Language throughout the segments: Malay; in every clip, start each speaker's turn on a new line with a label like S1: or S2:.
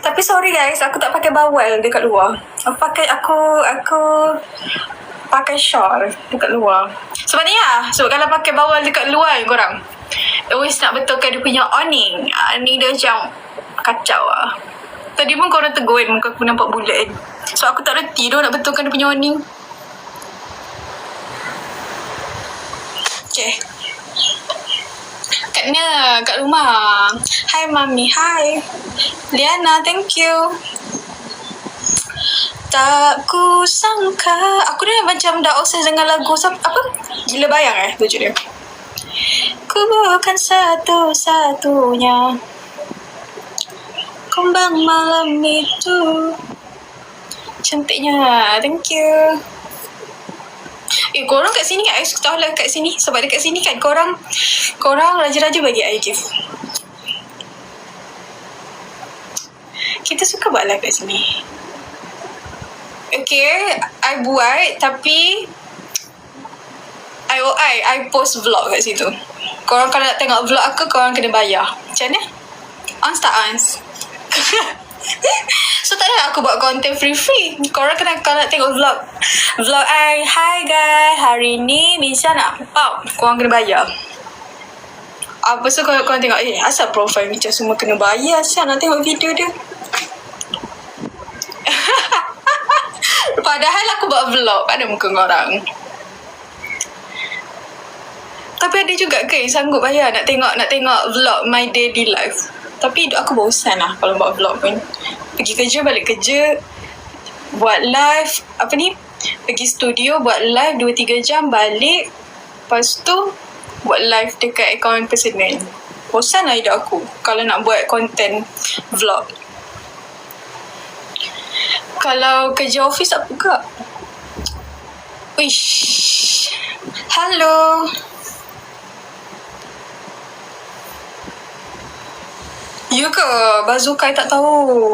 S1: Tapi sorry guys, aku tak pakai bawal dekat luar. Aku pakai shawl dekat luar. Sebab ni lah. Sebab kalau pakai bawal dekat luar korang always nak betulkan dia punya awning. Ni dia macam kacau lah. Tadi pun korang tegur kan muka aku nampak bulat kan. So aku tak reti dia nak betulkan dia punya awning. Okay. Kak Nia kat rumah. Hai Mami. Hai Liana, thank you. Tak ku sangka. Aku ni macam dah obses dengan lagu apa? Gila Bayang tajuk dia. Ku bukan satu-satunya kembang malam itu. Cantiknya. Thank you. Korang kat sini kan, I tahu lah kat sini. Sebab dekat sini kan korang raja-raja bagi I gift. Kita suka buat live kat sini. Okay, I buat tapi I post vlog kat situ. Korang kalau nak tengok vlog aku, korang kena bayar. Macam mana? Ons tak ons? So tak ada aku buat konten free. Korang kena, kalau nak tengok vlog I. Hi guys, hari ni bisa nak korang kena bayar. Apa so korang tengok asal profile macam semua kena bayar. Asal nak tengok video dia. Padahal aku buat vlog pada muka korang. Tapi ada juga ke sanggup bayar nak tengok vlog my daily life. Tapi aku bosan lah kalau buat vlog pun. Pergi kerja, balik kerja, buat live, pergi studio, buat live 2-3 jam, balik. Lepas tu, buat live dekat akaun personal. Bosan lah hidup aku kalau nak buat konten vlog. Kalau kerja office apa kak? Wish. Hello. Ya ke? Bazooka tak tahu.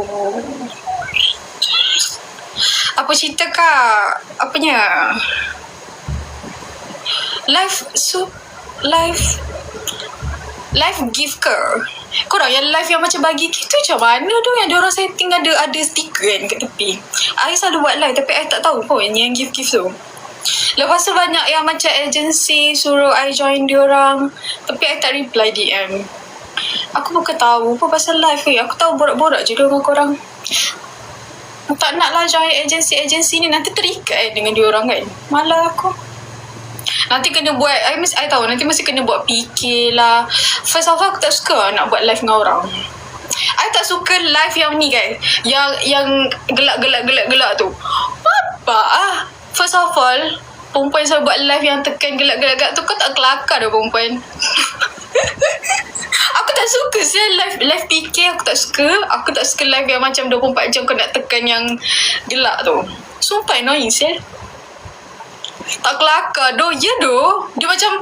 S1: Apa cerita kak? Apanya? Live gift ke? Korang yang live yang macam bagi gift tu macam mana tu? Yang diorang setting ada stiker kan kat tepi. I selalu buat live tapi I tak tahu pun yang gift-gift tu. Lepas tu banyak yang macam agency suruh I join diorang. Tapi I tak reply DM. Aku bukan tahu apa pasal live ke. Aku tahu borak-borak je dengan korang. Tak nak lah join agensi ni. Nanti terikat dengan diorang kan. Malah aku. Nanti kena buat, I tahu nanti mesti kena buat PK lah. First of all, aku tak suka nak buat live dengan orang. I tak suka live yang ni kan. Yang gelak-gelak tu. Apa First of all, perempuan selalu buat live yang tekan gelak-gelak tu. Kau tak kelakar dah perempuan. Aku tak suka live PK. Aku tak suka live yang macam 24 jam kau nak tekan yang gelak tu. Sumpah annoying sial. Tak kelakar doh. Ya doh. Dia macam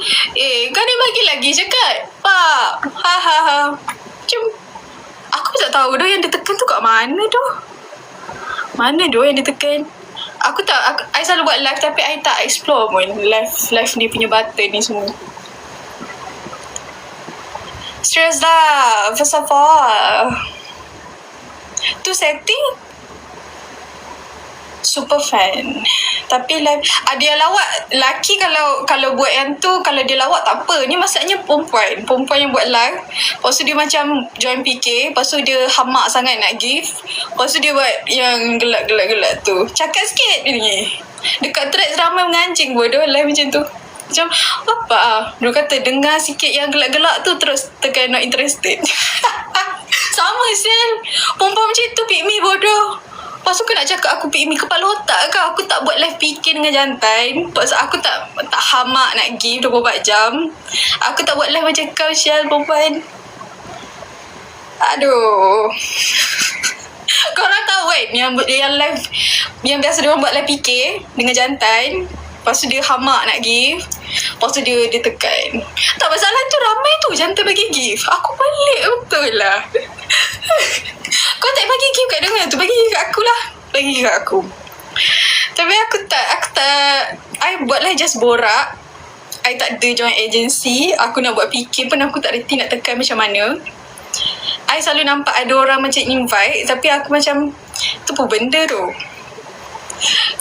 S1: kan dia bagi lagi cakap pak ha. Macam aku tak tahu doh yang dia tekan tu kat mana doh. Mana doh yang dia tekan. I selalu buat live tapi I tak explore pun live ni punya button ni semua. Serius lah. First of all, tu setting super fun. Tapi live ada yang lawak. Laki kalau buat yang tu, kalau dia lawak tak apa. Ni maksudnya perempuan yang buat live. Lepas tu dia macam join PK. Lepas tu dia hamak sangat nak give. Lepas tu dia buat yang gelak-gelak tu. Cakap sikit ni. Dekat thread ramai mengancing bodoh live macam tu. Macam apa dia kata dengar sikit yang gelak-gelak tu terus tekan not interested. Sama sial. Perempuan macam tu pick me bodoh. Lepas tu kau nak cakap aku pick me kepala otak ke? Aku tak buat live PK dengan jantan. Lepas aku tak hamak nak give 24 jam. Aku tak buat live macam kau sial perempuan. Aduh. Korang tahu kan yang live yang biasa dia orang buat live PK dengan jantan. Lepas tu dia hamak nak give. Lepas tu dia tekan. Tak masalah tu ramai tu jantan bagi gift. Aku balik betul lah. Kau tak bagi gift kat dia tu. Bagi kat aku lah. Bagi kat aku. Tapi aku tak I buat lah just borak. I tak ada join agency. Aku nak buat PK pun aku tak reti nak tekan macam mana. I selalu nampak ada orang macam invite, tapi aku macam, tu pun benda tu.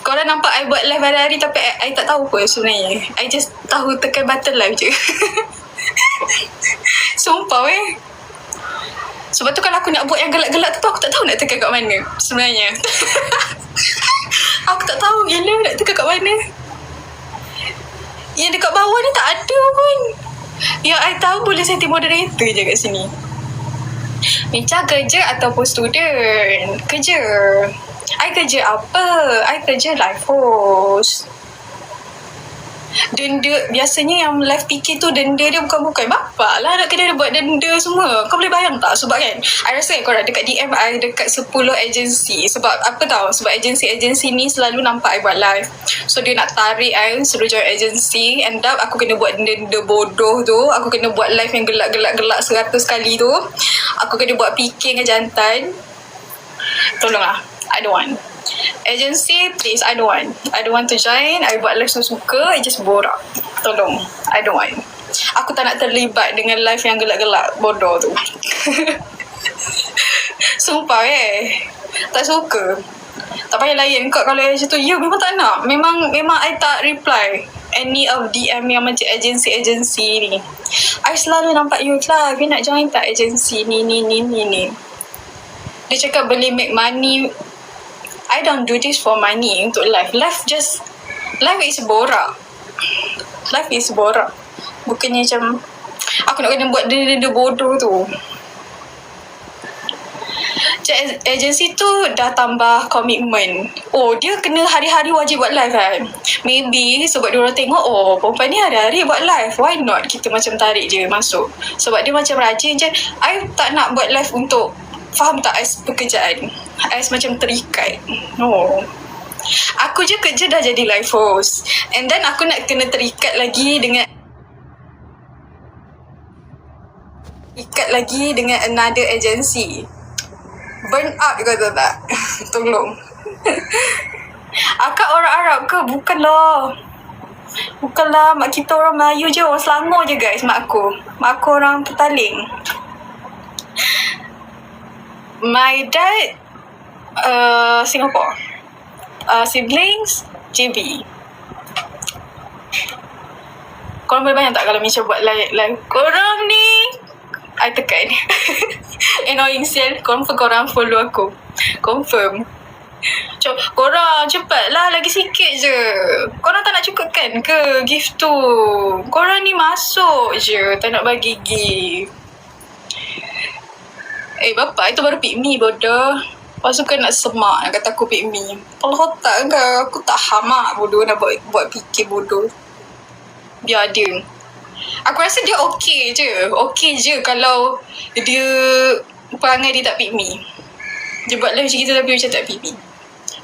S1: Korang nampak I buat live hari-hari, tapi I tak tahu pun sebenarnya. I just tahu tekan button live je. Sumpah Sebab tu kalau aku nak buat yang gelak-gelak tu, aku tak tahu nak tekan kat mana sebenarnya. Aku tak tahu gila nak tekan kat mana. Yang dekat bawah ni tak ada pun. Yang I tahu boleh setting moderator je kat sini. Minca kerja ataupun student? Kerja. I kerja apa? I kerja live host. Denda, biasanya yang live PK tu denda dia bukan-bukan. Bapak lah nak kena buat denda semua. Kau boleh bayang tak? Sebab kan, I rasa korang dekat DM I dekat 10 agensi. Sebab apa tau? Sebab agensi-agensi ni selalu nampak I buat live. So dia nak tarik I suruh join agensi. End up aku kena buat denda bodoh tu. Aku kena buat live yang gelak-gelak 100 kali tu. Aku kena buat PK dengan jantan. Tolonglah, I don't want. Agency, please, I don't want to join. I buat live suka, I just borak. Tolong, I don't want. Aku tak nak terlibat dengan live yang gelak-gelak bodoh tu. Sumpah tak suka. Tak payah layan kau kalau macam tu. Ya, memang tak nak. Memang I tak reply any of DM yang macam agensi-agensi ni. I selalu nampak you lah, you nak join tak agensi ni. Dia cakap boleh make money. I don't do this for money untuk live. Live is borak. Live is borak. Bukannya macam aku nak kena buat denda bodoh tu. Agensi tu dah tambah komitmen. Oh, dia kena hari-hari wajib buat live kan? Maybe sebab diorang tengok, oh, perempuan ni hari-hari buat live. Why not? Kita macam tarik je masuk. Sebab dia macam rajin je. I tak nak buat live untuk, faham tak, as pekerjaan. As macam terikat. No. Aku je kerja dah jadi live host. And then aku nak kena terikat lagi dengan another agency. Burn out ke tak? Tolong. Akak orang Arab ke? Bukanlah, mak kita orang Melayu je, orang Selangor je guys, mak aku orang Petaling. My dad Singapore. Siblings JB. Korang boleh bayang tak kalau Misha buat live korang ni I tekan. Annoying sial. Confirm korang follow aku. Confirm. Korang cepatlah, lagi sikit je. Korang tak nak cukup kan ke gift tu? Korang ni masuk je, tak nak bagi gift. Bapak, itu baru pick me bodoh. Lepas tu kan nak semak, nak kata aku pick me. Kalau otak ke, aku tak hamak bodoh nak buat fikir bodoh. Biar dia. Aku rasa dia okey je kalau dia perangai dia tak pick me. Dia buat live macam kita tapi macam tak pick me.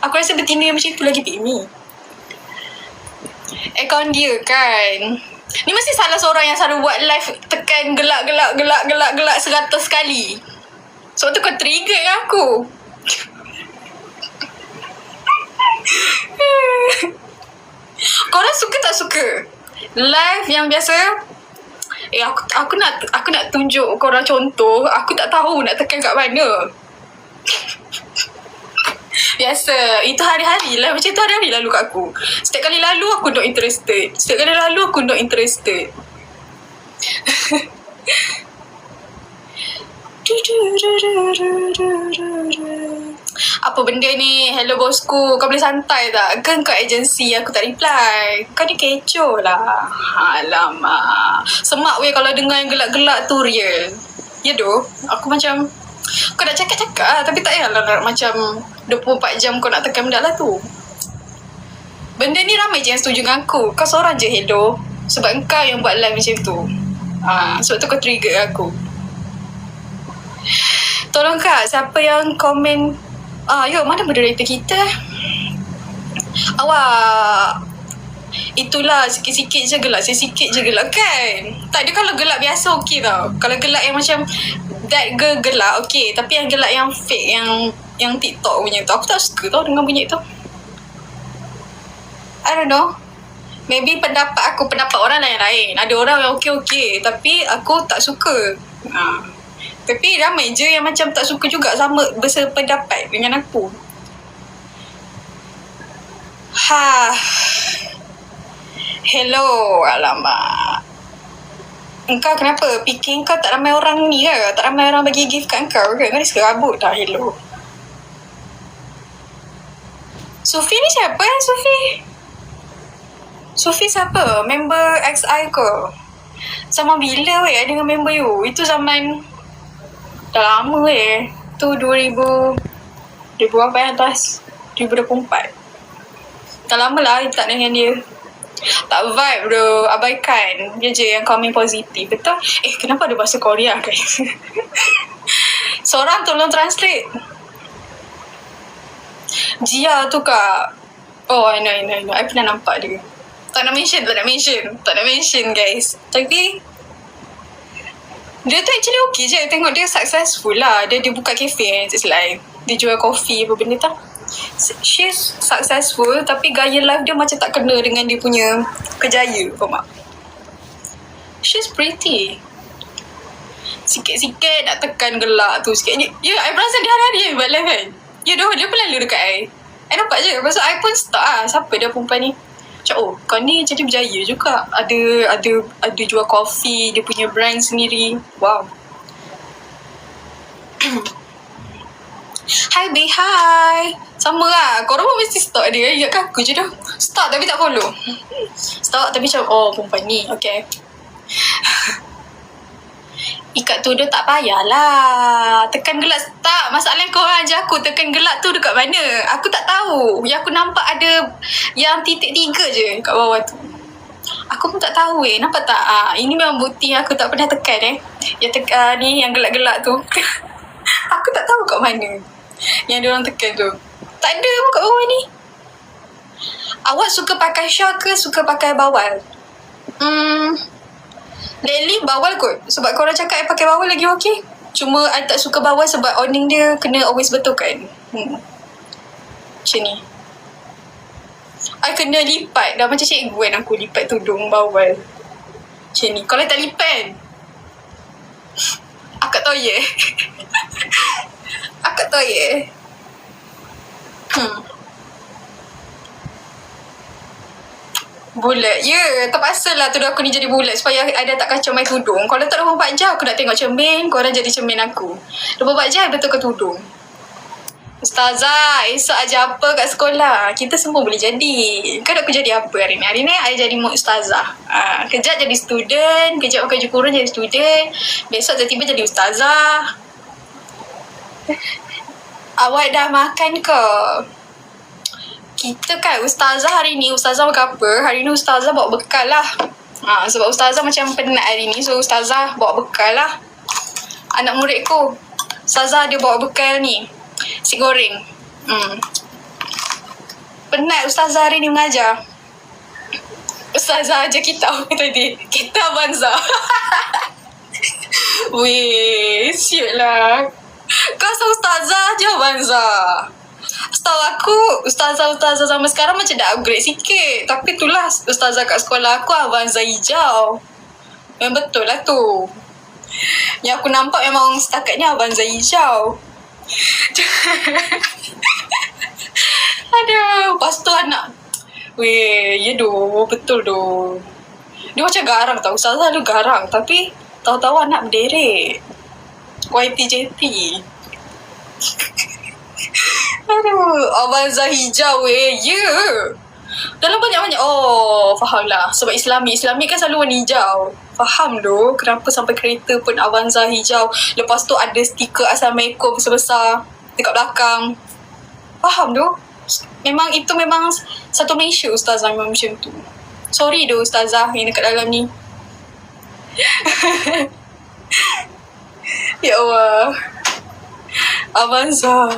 S1: Aku rasa betina yang macam tu lagi pick me. Akaun dia kan. Ni mesti salah seorang yang selalu buat live tekan gelak 100 kali. Sebab tu kau trigger dengan aku. Korang suka tak suka live yang biasa? Aku nak tunjuk korang contoh. Aku tak tahu nak tekan kat mana. Biasa. Itu hari-hari lah. Macam tu hari-hari lalu kat aku. Setiap kali lalu aku not interested. Apa benda ni? Hello bosku, kau boleh santai tak? Kan kat agensi aku tak reply. Kau ni kecoh lah. Alamak. Semak weh kalau dengar yang gelak-gelak tu real. Ya doh. Aku macam, kau nak cakap-cakap lah, tapi tak payahlah nak macam 24 jam kau nak tekan benda lah tu. Benda ni ramai je yang setuju dengan aku. Kau seorang je hello. Sebab engkau yang buat live macam tu. Sebab tu kau trigger aku. Tolong kak, siapa yang komen mana moderator kita? Awak itulah sikit-sikit je gelak kan. Tak, dia kalau gelak biasa okey tau. Kalau gelak yang macam that girl gelak okey, tapi yang gelak yang fake, yang TikTok punya tu, aku tak suka tau dengan bunyi tu. I don't know. Maybe pendapat aku, pendapat orang lain-lain. Ada orang yang okey, tapi aku tak suka. Tapi ramai je yang macam tak suka juga sama bersependapat dengan aku. Hello, alamak. Engkau kenapa? Fikir kau tak ramai orang ni ke? Tak ramai orang bagi gift kat engkau ke? Kau ni serabut dah, hello. Sufi ni siapa Sufi? Sufi siapa? Member XI ke? Zaman bila weh dengan member you? Itu zaman dah lama weh. Tu 2000 berapa yang atas? 2024. Dah lama lah tak dengan dia. Tak vibe bro. Abaikan. Dia je yang komen positif. Betul? Kenapa ada bahasa Korea guys? Seorang tolong translate. Jia tu kak. Oh I know. I pernah nampak dia. Tak nak mention guys. Tapi dia tu actually okay je. Tengok dia successful lah. Dia buka cafe it's like dia jual kopi apa benda tak. She's successful. Tapi gaya life dia macam tak kena dengan dia punya kejaya. Faham tak? She's pretty. Sikit-sikit nak tekan gelak tu sikit. Ya, I perasan dia hari-hari buat live kan. Ya dah, dia pun lalu dekat I. I nampak je. Lepas tu I pun start lah. Siapa dia perempuan ni? Macam kau ni jadi berjaya juga. Ada jual kopi. Dia punya brand sendiri. Wow. Hi Bey, hi. Sama lah. Korang pun mesti stalk dia. Ingatkan aku je dah. Stalk tapi tak follow. Stalk tapi macam perempuan ni. Okay. Ikat tudung tak payahlah. Tekan gelak tak. Masalah korang aja aku. Tekan gelak tu dekat mana? Aku tak tahu. Yang aku nampak ada yang titik 3 je kat bawah tu. Aku pun tak tahu Nampak tak? Ini memang bukti aku tak pernah tekan Yang tekan ni, yang gelak-gelak tu. Aku tak tahu kat mana yang diorang tekan tu. Tak ada pun kat bawah ni. Awak suka pakai shawl ke suka pakai bawal? Lately bawal kot. Sebab korang cakap I pakai bawal lagi okey. Cuma I tak suka bawal sebab owning dia kena always betulkan. Macam ni. I kena lipat. Dah macam cikgu kan aku lipat tudung bawal. Macam ni. Kalau tak lipat kan, akak toye. Akak toye. Bulat. Ya, terpaksa lah tudung aku ni jadi bulat supaya I dah tak kacau my tudung. Kalau tak 24 jam aku nak tengok cermin, korang jadi cermin aku. 24 jam I betulkan tudung. Ustazah, esok ajar apa kat sekolah? Kita semua boleh jadi. Kau nak aku jadi apa hari ni? Hari ni I jadi ustazah. Kejap jadi student, kejap pakai baju kurung jadi student. Besok tiba-tiba jadi ustazah. Awak dah makan ke? Kita kan ustazah hari ni. Ustazah makan apa? Hari ni ustazah bawa bekal lah. Sebab ustazah macam penat hari ni. So ustazah bawa bekal lah. Anak muridku, ustazah dia bawa bekal ni. Si goreng. Penat ustazah hari ni mengajar. Ustazah aja kita tadi. Kita Banza. Weh, siut lah. Kau ustazah je Banza. Setahu aku, ustazah-ustazah zaman sekarang macam dah upgrade sikit. Tapi itulah ustazah kat sekolah aku Avanza hijau. Memang betul lah tu. Yang aku nampak memang setakatnya Avanza hijau. Aduh, lepas tu anak. Weh, ya doh, betul doh. Dia macam garang tau. Ustazah tu garang. Tapi tahu-tahu anak berderek. YTJT. Aduh, Avanza hijau ya. Dalam banyak-banyak. Faham lah. Sebab Islami kan selalu warna hijau. Faham doh kenapa sampai kereta pun Avanza hijau. Lepas tu ada stiker Assalamualaikum sebesar dekat belakang. Faham doh. Memang itu memang satu Malaysia ustazah memang macam tu. Sorry doh ustazah yang dekat dalam ni. Ya Allah. Avanza.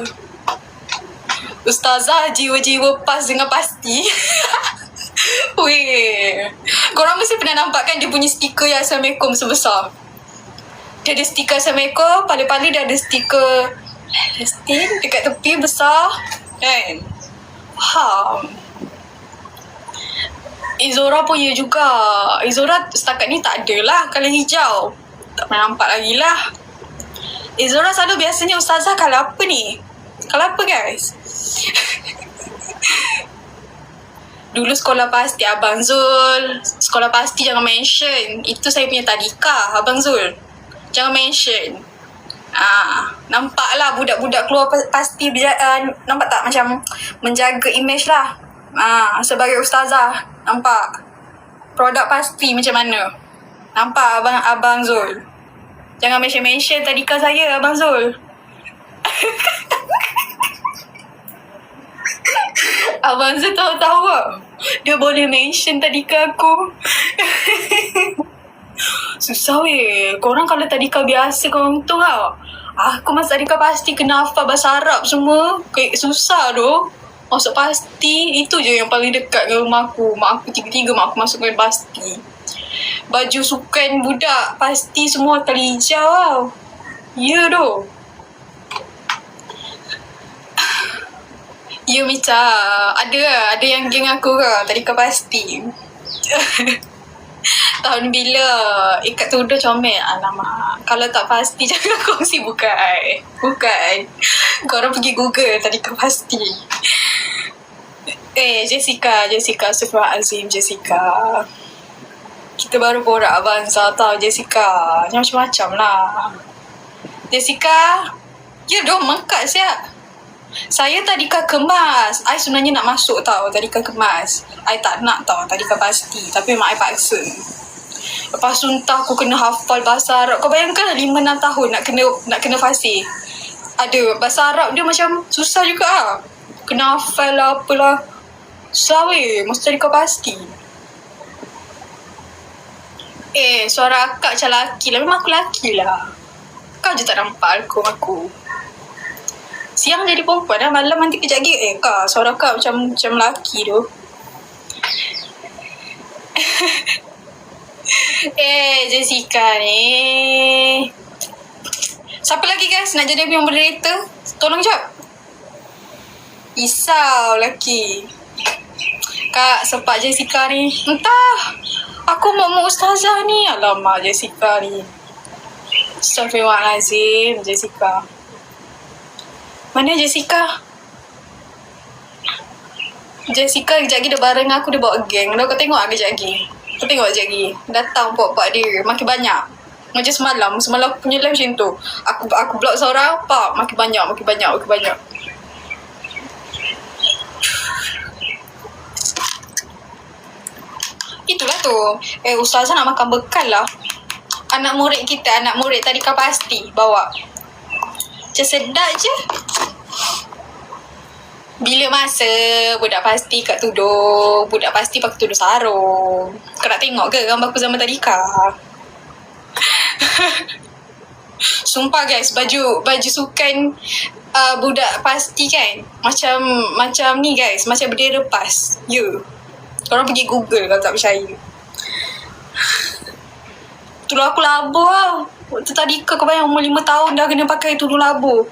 S1: Ustazah jiwa-jiwa pas dengan pasti. Weh. Korang mesti pernah nampak kan dia punya stiker yang Assalamualaikum sebesar. Dia ada stiker Assalamualaikum. Paling-paling dia ada stiker Palestin dekat tepi besar. Kan? Faham. Izora pun ya juga. Izora setakat ni tak ada lah kalau hijau. Tak pernah nampak lagi lah. Zora selalu biasanya ustazah kalau apa ni? Kalau apa guys? Dulu sekolah pasti Abang Zul. Sekolah pasti jangan mention. Itu saya punya tadika Abang Zul. Jangan mention. Nampaklah budak-budak keluar pasti nampak tak macam menjaga image lah. Sebagai ustazah, nampak produk pasti macam mana. Nampak Abang Zul. Jangan mention tadika saya Abang Zul. Abang Zul tahu-tahu lah. Dia boleh mention tadika aku. Susah weh. Korang kalau tadika biasa korang tu tau. Aku masa tadika pasti kena hafal bahasa Arab semua. Susah tu. Masuk pasti. Itu je yang paling dekat dengan rumah aku. Mak aku tiga-tiga mak aku masukkan pasti. Baju sukan budak pasti semua kali hijau tau. Ya tu. Ya Mica. Ada yang geng aku ke tadika pasti. Tahun bila ikat tudung comel. Alamak. Kalau tak pasti jangan kongsi bukan. Korang pergi Google tadika pasti. Jessica Astaghfirullahalazim Jessica. Kita baru borak Abang Zah tau Jessica. Macam-macam lah. Jessica. Ya dong mengkat siap. Saya tadika kemas. I sebenarnya nak masuk tau tadika kemas. I tak nak tau tadika pasti. Tapi mak I paksa. Lepas tu entah aku kena hafal bahasa Arab. Kau bayangkan 5-6 tahun nak kena fasih. Ada bahasa Arab dia macam susah juga lah. Kena hafal lah apalah. Susah weh. Masa tadika pasti. Suara akak macam laki lah. Memang aku laki lah. Kau je tak nampak aku. Siang jadi perempuan dah, malam nanti kejap lagi. Kak, suara kak macam lelaki tu. Jessica ni. Siapa lagi guys nak jadi yang moderator? Tolong jap. Isau lelaki. Kak, sepak Jessica ni. Entah. Aku mau ustazah ni. Alamak Jessica ni. Astaghfirullahalazim Jessica. Mana Jessica? Jessica kejap lagi dia bareng aku, dia bawa geng. Kau tengok lah kejap lagi. Kau tengok kejap lagi. Datang puak-puak dia. Makin banyak. Macam semalam. Semalam aku punya live macam tu. Aku block seorang. Pak. Makin banyak. Itulah tu. Ustazah nak makan bekal lah. Anak murid tadika pasti bawa. Macam sedap je. Bila masa budak pasti kat tudung. Budak pasti pakai tudung sarung. Kau nak tengok ke gambar aku zaman tadika? Sumpah guys, baju sukan budak pasti kan macam ni guys, macam berdera lepas. Ya. Korang pergi Google kalau tak percaya. Tudung aku labur lah. Waktu tadika kau bayang umur 5 tahun dah kena pakai tudung labur.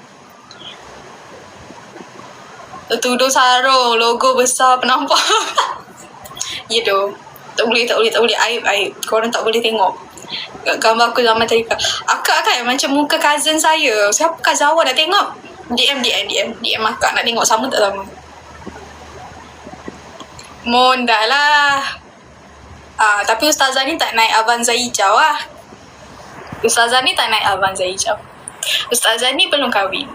S1: Tudung sarung, logo besar penampak. Ya tu. Tak boleh. Aib. Korang tak boleh tengok gambar aku zaman tadika. Akak kan macam muka cousin saya. Siapa Kak Zawa nak tengok? DM akak nak tengok sama tak sama. Mondah lah. Tapi ustazah ni tak naik Avanza hijau lah. Ustazah ni belum kahwin.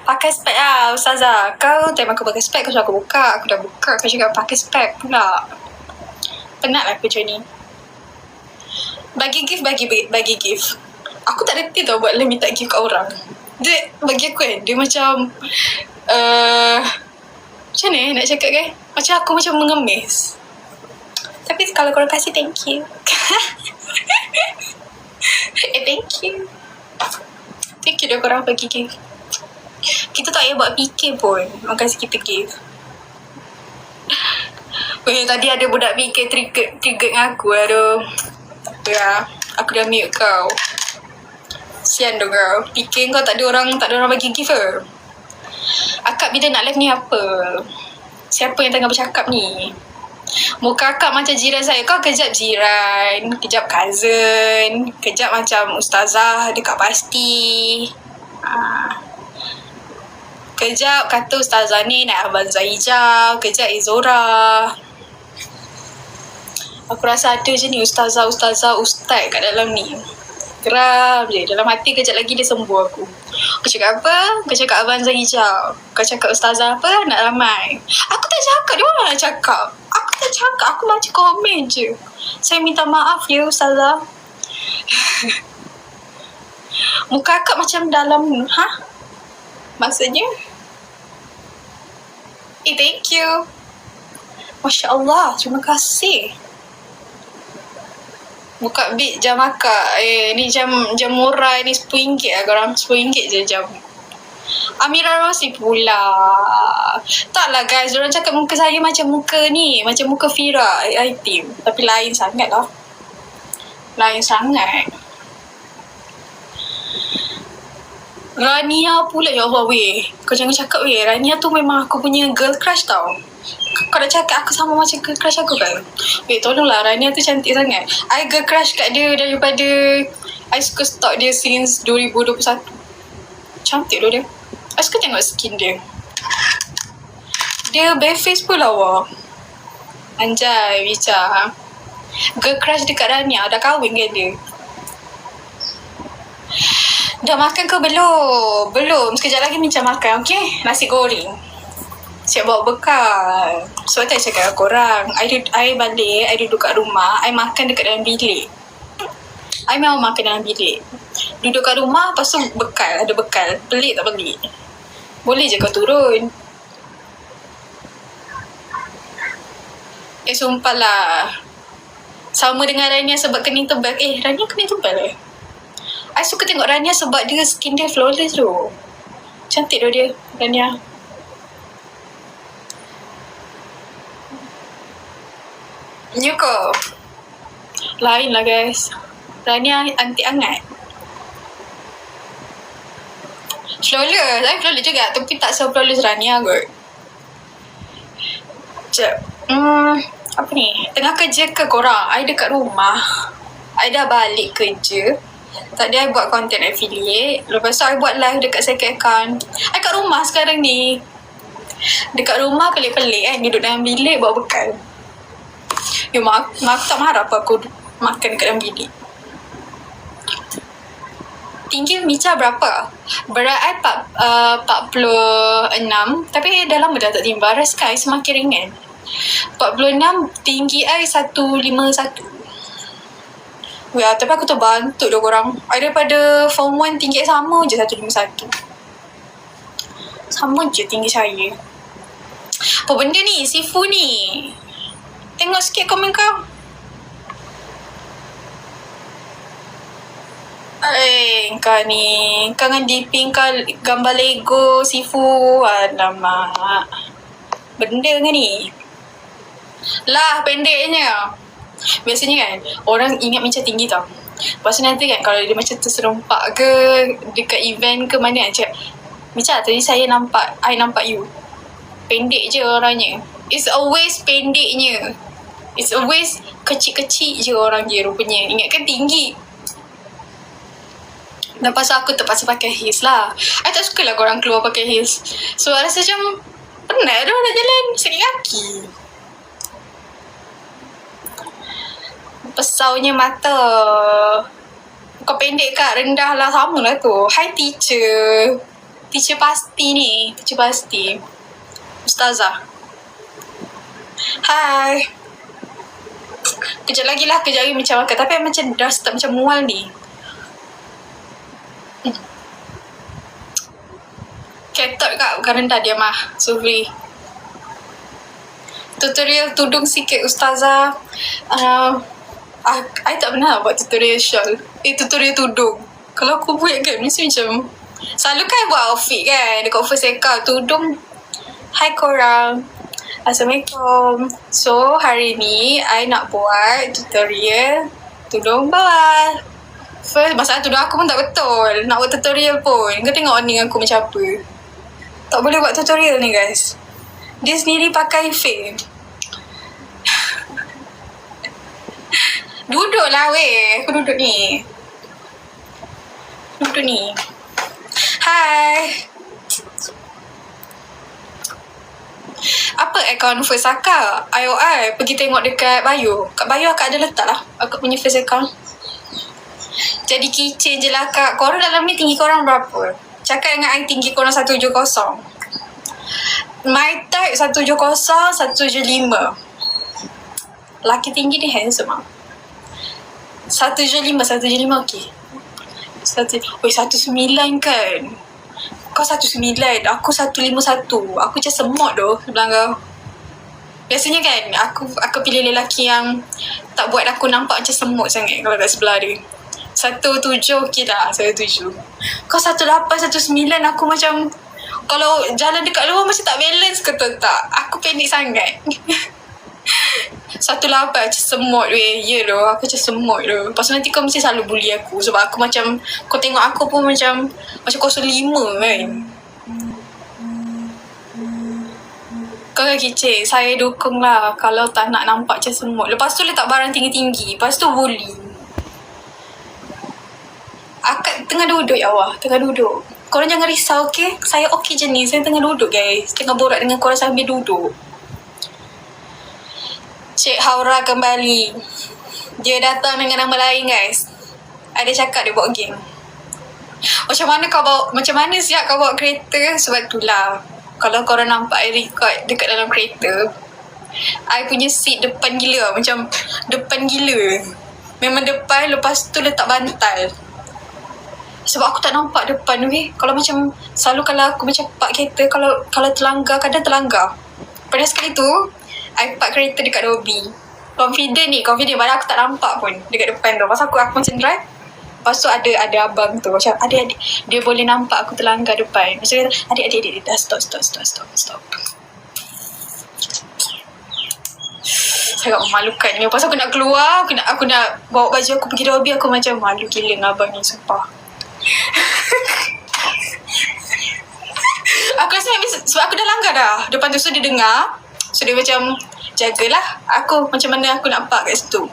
S1: Pakai spek lah ustazah. Kau time aku pakai spek, kau suruh aku buka. Aku dah buka, kau cakap pakai spek pula. Penat lah aku macam ni. Bagi gift. Aku tak reti tau buat minta gift kat orang. Dia bagi aku kan, dia macam macam ni nak cakap kan, macam aku macam mengemis. Tapi kalau korang kasih, thank you. Thank you dah korang bagi gift. Kita tak payah buat fikir pun orang kasi kita gift. Tadi ada budak fikir trigger dengan aku. Aduh, tak apa lah. Aku dah mute kau. Sian dong kau. Fikir kau tak ada orang bagi gift ke? Akak bila nak live ni apa? Siapa yang tengah bercakap ni? Muka akak macam jiran saya. Kau kejap jiran, kejap cousin, kejap macam ustazah dekat pasti. Kejap kata ustazah ni naik Abang Zaijah, kejap Izora. Aku rasa ada je ni ustaz kat dalam ni. Geram je. Dalam hati kejap lagi dia sembuh aku. Kau cakap apa? Kau cakap Abang Zaijah. Kau cakap ustazah apa? Nak ramai. Aku tak cakap. Dia orang nak cakap. Aku tak cakap. Aku baca komen je. Saya minta maaf ya ustazah. Muka akak macam dalam. Maksudnya? Thank you. Masya Allah. Terima kasih. Buka bit jam akak. Ni jam murah ni RM10 lah korang. RM10 je jam. Amira Rossi pula. Taklah guys, diorang cakap muka saya macam muka ni. Macam muka Fira I-Team. Tapi lain sangat lah. Lain sangat. Rania pula, ya Allah weh. Kau jangan cakap weh. Rania tu memang aku punya girl crush tau. Kau dah cakap aku sama macam girl crush aku kan? Weh tolonglah, Rania tu cantik sangat. I girl crush kat dia daripada I suka stalk dia since 2021. Cantik tu dia. I suka tengok skin dia. Dia bare face pun lawa. Anjay, Bica. Girl crush dekat Rania. Dah kahwin kan dia? Dah makan ke belum? Belum. Sekejap lagi Minca makan, okey? Nasi goreng. Siap bawa bekal. Sebab tu I cakap korang. I balik, I duduk kat rumah, I makan dekat dalam bilik. I memang makan dalam bilik. Duduk kat rumah, lepas tu bekal. Ada bekal. Pelik tak pelik? Boleh je kau turun. Sumpah lah. Sama dengan Rania sebab kening tebal. Rania kening tebal I suka tengok Rania sebab dia skin dia flawless tu. Cantik tu dia, Rania. You ko. Lain lah guys. Rania anti hangat. Flawless. I flawless juga. Tapi tak se-flawless Rania kot. Sekejap. Apa ni? Tengah kerja ke korang? I dekat rumah. I dah balik kerja. Tadi I buat content affiliate. Lepas tu I buat live dekat second account. I kat rumah sekarang ni. Dekat rumah pelik-pelik kan. Duduk dalam bilik bawa bekal. Mak aku tak marah apa aku makan dekat dalam bilik. Tinggi Mica berapa? Berat I 46. Tapi dah lama dah tak timbang. Rasa I semakin ringan. 46. Tinggi I 151. Ya, tapi aku terbantuk dah korang. I daripada form 1 tinggi sama je 151. Sama je tinggi saya. Apa benda ni? Sifu ni. Tengok sikit komen kau. Kau ni. Kau dengan DP kau gambar Lego Sifu. Alamak. Benda ke ni? Lah, pendeknya. Biasanya kan orang ingat macam tinggi tau. Lepas tu nanti kan kalau dia macam terserempak ke dekat event ke mana macam Mica tadi I nampak you. Pendek je orangnya. It's always pendeknya. It's always kecil-kecil je orang dia rupanya. Ingatkan tinggi. Lepas tu aku terpaksa pakai heels lah. I tak suka lah korang keluar pakai heels. So I rasa macam penat dah nak jalan sakit kaki. Pesaunya mata. Kau pendek kat rendah lah. Sama lah tu. Hi teacher. Teacher pasti ni. Teacher pasti. Ustazah. Hi. Kejap lagi macam makan. Tapi macam dah start macam mual ni. Ketot kat bukan rendah dia mah. Sufri. Tutorial tudung sikit ustazah. I tak pernah buat tutorial shawl. Tutorial tudung. Kalau aku buat kan mesti macam selalu kan buat outfit kan dekat first account tudung. Hai korang, Assalamualaikum. So hari ni I nak buat tutorial tudung bawah. First masalah tudung aku pun tak betul. Nak buat tutorial pun kau tengok ni aku macam apa. Tak boleh buat tutorial ni guys. Dia sendiri pakai fake. Duduk lah weh. Aku duduk ni. Hai. Apa account first akak? IOI pergi tengok dekat bio. Kat bio akak ada letak lah akak punya first account. Jadi keychain je lah kak. Korang dalam ni tinggi korang berapa? Cakap dengan I tinggi korang 170. My type 170, 175. Laki tinggi ni handsome lah. 175 okey. 19 kan? Kau 19, aku 151. Aku macam semut tu sebelah kau. Biasanya kan aku pilih lelaki yang tak buat aku nampak macam semut sangat kalau kat sebelah dia. 17 okey dah, 17. Kau 18, 19 aku macam kalau jalan dekat luar macam tak balance ke tak? Aku panik sangat. 18 macam semut weh. Ya tu, aku macam semut tu. Lepas tu nanti kau mesti selalu bully aku sebab aku macam, kau tengok aku pun macam 05 kan. Kau kan kicik, saya dukung lah kalau tak nak nampak macam semut. Lepas tu letak barang tinggi-tinggi. Lepas tu bully. Akak tengah duduk ya Allah, tengah duduk. Korang jangan risau, okay? Saya okay je ni, saya tengah duduk guys. Tengah borak dengan korang sambil duduk. Cik Haura kembali. Dia datang dengan nama lain guys. Ada cakap dia bawa geng. Macam mana siap kau bawa kereta? Sebab itulah, kalau korang nampak I record dekat dalam kereta, I punya seat depan gila. Macam depan gila. Memang depan, lepas tu letak bantal. Sebab aku tak nampak depan weh. Kalau macam selalu kalau aku macam park kereta, kalau terlanggar, kadang terlanggar. Pada sekali tu I park kereta dekat lobby. Confident padahal aku tak nampak pun dekat depan tu. Pasal aku macam drive. Lepas tu ada abang tu macam adik-adik, dia boleh nampak aku terlanggar depan. Macam dia adik-adik dah stop. Sangat memalukan ni. Lepas aku nak keluar, aku nak bawa baju aku pergi lobby, aku macam malu gila dengan abang ni, sumpah. Aku rasa sebab aku dah langgar dah depan tu, so dia dengar, so dia macam jagalah aku macam mana aku nak park kat situ.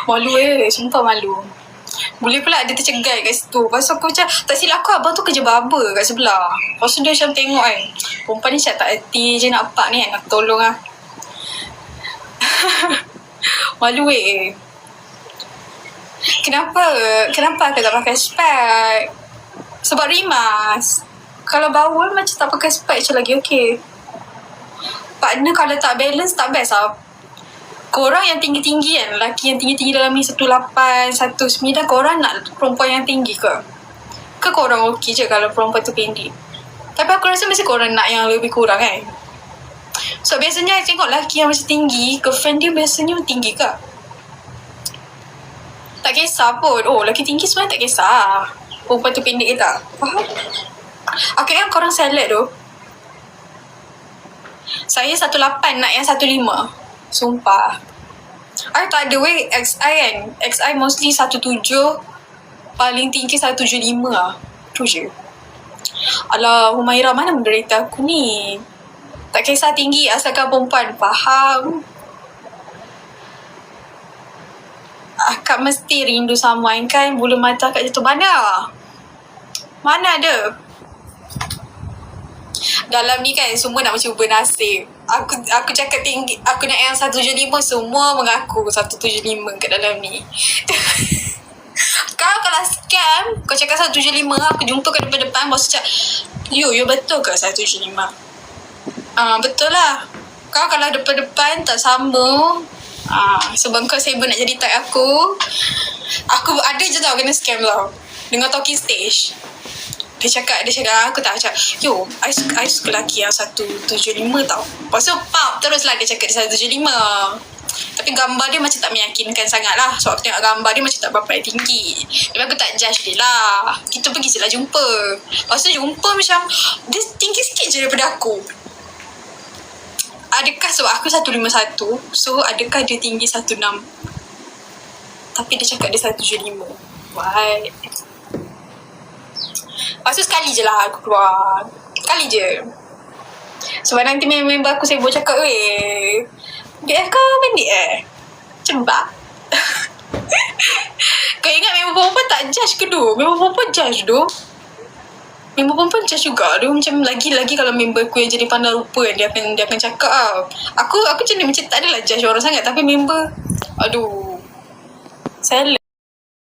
S1: Malu sumpah malu. Boleh pula dia tercegat kat situ. Lepas tu aku macam, tak silap aku abang tu kerja barber kat sebelah. Lepas tu dia macam tengok kan, perempuan ni tak hati je nak park ni kan, nak tolong lah. Malu Kenapa aku tak pakai spek? Sebab rimas. Kalau bawal macam tak pakai spek je lagi okey. Partner kalau tak balance tak best lah. Korang yang tinggi-tinggi kan, lelaki yang tinggi-tinggi dalam ni 18, 19, korang nak perempuan yang tinggi ke? Ke korang okey je kalau perempuan tu pendek? Tapi aku rasa mesti korang nak yang lebih kurang kan. So biasanya I tengok lelaki yang macam tinggi, girlfriend dia biasanya tinggi ke? Tak kisah pun. Lelaki tinggi sebenarnya tak kisah perempuan tu pendek ke tak. Faham? Aku ingat korang salad tu. Saya 18 nak yang 15. Sumpah. I tak ada weh XI kan. XI mostly 17. Paling tinggi 175 lah. Tu je. Alah, Humairah mana menderita aku ni. Tak kisah tinggi asalkan perempuan. Faham? Akak mesti rindu someone kan. Bulu mata akak jatuh mana? Mana ada? Dalam ni kan semua nak mencuba nasib. Aku cakap tinggi, aku nak yang 175, semua mengaku 175 kat dalam ni. Kau kalau scam, kau cakap 175, aku jumpa kat depan-depan, bos cakap, you betul ke 175? Betul lah. Kau kalau depan-depan tak sama, sebab kau sibuk nak jadi type aku ada je tau kena scam tau dengan talking stage. Dia cakap aku tak cakap, I suka lelaki yang 175 tau. Lepas tu teruslah dia cakap dia 175. Tapi gambar dia macam tak meyakinkan sangat lah. So aku tengok gambar dia macam tak berapa tinggi. Tapi aku tak judge dia lah. Kita pergi je lah jumpa. Lepas tu jumpa macam dia tinggi sikit je daripada aku. Adakah sebab aku 151, so adakah dia tinggi 16? Tapi dia cakap dia 175. Why? Lepas tu sekali je lah aku keluar. Sekali je. Sebab nanti member aku sibuk cakap, BF kau pendek Cembak. Kau ingat member perempuan tak judge ke tu? Member perempuan judge tu. Member perempuan judge juga. Dia macam lagi-lagi kalau member aku yang jadi pandai rupa, dia akan cakap Aku macam ni, macam tak adalah judge orang sangat. Tapi member, aduh, salah